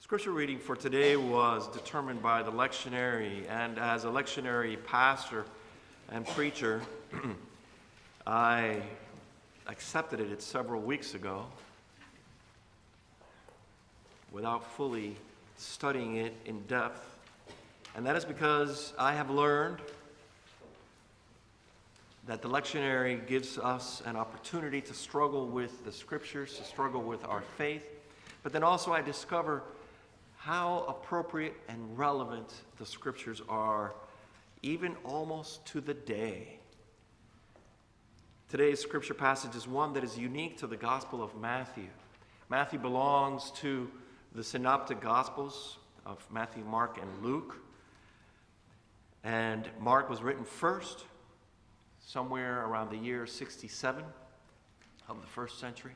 Scripture reading for today was determined by the lectionary, and as a lectionary pastor and preacher, I accepted it several weeks ago without fully studying it in depth, and that is because I have learned that the lectionary gives us an opportunity to struggle with the Scriptures, to struggle with our faith, but then also I discover how appropriate and relevant the Scriptures are, even almost to the day. Today's Scripture passage is one that is unique to the Gospel of Matthew. Matthew belongs to the Synoptic Gospels of Matthew, Mark, and Luke. And Mark was written first, somewhere around the year 67 of the first century.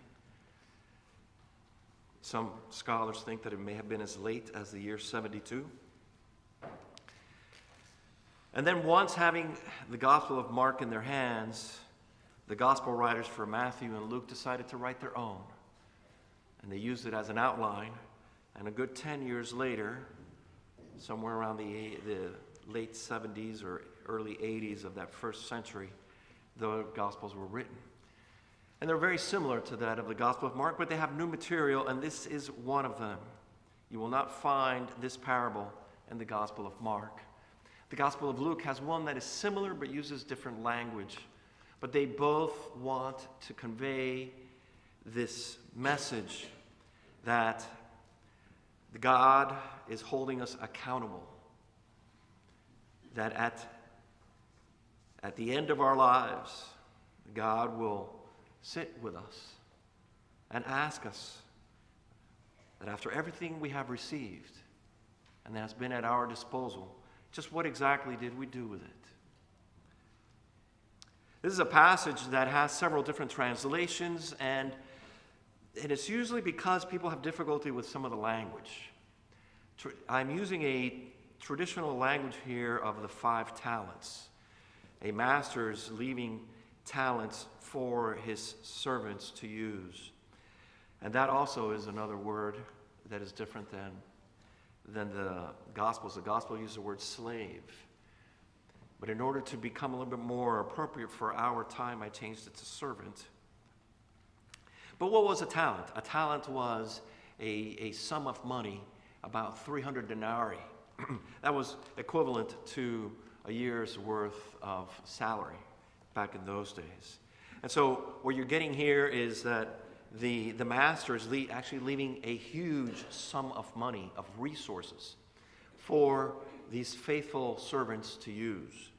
Some scholars think that it may have been as late as the year 72. And then once having the Gospel of Mark in their hands, the Gospel writers for Matthew and Luke decided to write their own. And they used it as an outline. And a good 10 years later, somewhere around the late 70s or early 80s of that first century, the Gospels were written. And they're very similar to that of the Gospel of Mark, but they have new material, and this is one of them. You will not find this parable in the Gospel of Mark. The Gospel of Luke has one that is similar but uses different language. But they both want to convey this message that God is holding us accountable. That at the end of our lives, God will sit with us and ask us that after everything we have received and that's been at our disposal, just what exactly did we do with it? This is a passage that has several different translations, and it's usually because people have difficulty with some of the language. I'm using a traditional language here of the 5 talents. A master's leaving talents for his servants to use. And that also is another word that is different than the Gospels. The Gospel uses the word slave. But in order to become a little bit more appropriate for our time, I changed it to servant. But what was a talent? A talent was a sum of money, about 300 denarii. That was equivalent to a year's worth of salary back in those days. And so what you're getting here is that the master is actually leaving a huge sum of money, of resources, for these faithful servants to use.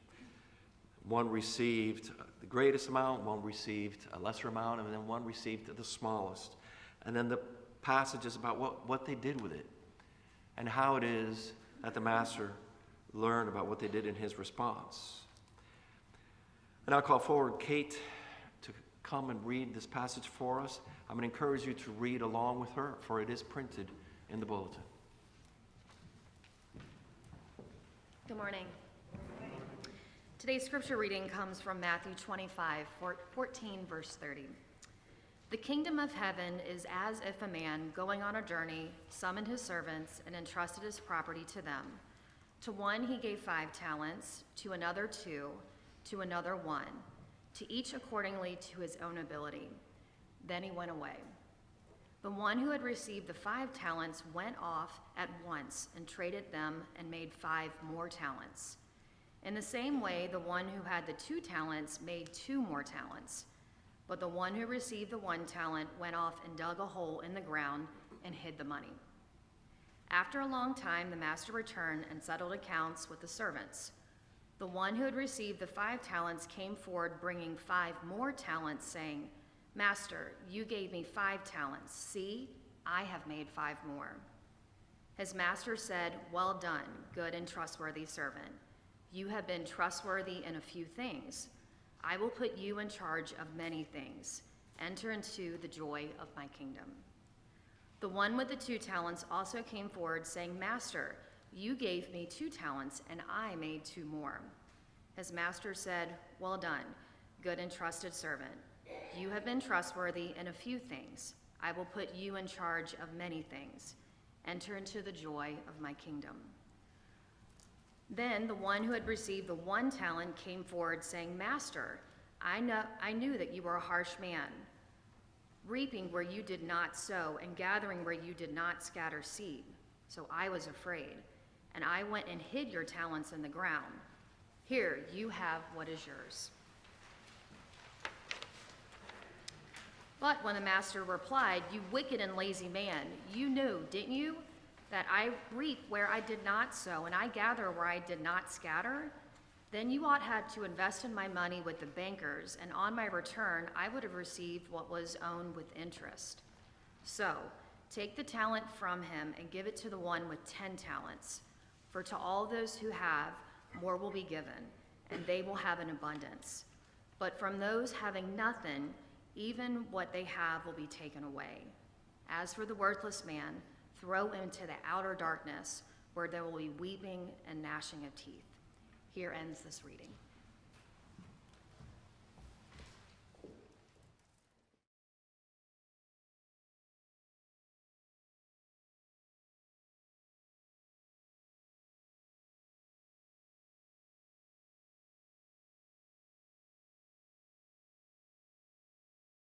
One received the greatest amount, one received a lesser amount, and then one received the smallest. And then the passage is about what they did with it and how it is that the master learned about what they did in his response. And I'll call forward Kate to come and read this passage for us. I'm going to encourage you to read along with her, for it is printed in the bulletin. Good morning. Today's scripture reading comes from Matthew 25, 14, verse 30. The kingdom of heaven is as if a man going on a journey summoned his servants and entrusted his property to them. To one he gave 5 talents, to another 2, to another 1, to each accordingly to his own ability. Then he went away. The one who had received the 5 talents went off at once and traded them and made 5 more talents. In the same way, the one who had the 2 talents made 2 more talents. But the one who received the 1 talent went off and dug a hole in the ground and hid the money. After a long time, the master returned and settled accounts with the servants. The one who had received the 5 talents came forward, bringing 5 more talents, saying, Master, you gave me 5 talents. See, I have made 5 more. His master said, Well done, good and trustworthy servant. You have been trustworthy in a few things. I will put you in charge of many things. Enter into the joy of my kingdom. The one with the 2 talents also came forward, saying, Master, you gave me 2 talents, and I made 2 more. His master said, Well done, good and trusted servant. You have been trustworthy in a few things. I will put you in charge of many things. enter into the joy of my kingdom." Then the one who had received the 1 talent came forward, saying, "Master, I knew that you were a harsh man, reaping where you did not sow and gathering where you did not scatter seed. So I was afraid, and I went and hid your talents in the ground. Here, you have what is yours." But when the master replied, "You wicked and lazy man, you knew, didn't you, that I reap where I did not sow and I gather where I did not scatter? Then you ought had to invest in my money with the bankers, and on my return I would have received what was owed with interest. So take the talent from him and give it to the one with 10 talents. For to all those who have, more will be given, and they will have an abundance. But from those having nothing, even what they have will be taken away. As for the worthless man, throw him into the outer darkness, where there will be weeping and gnashing of teeth." Here ends this reading.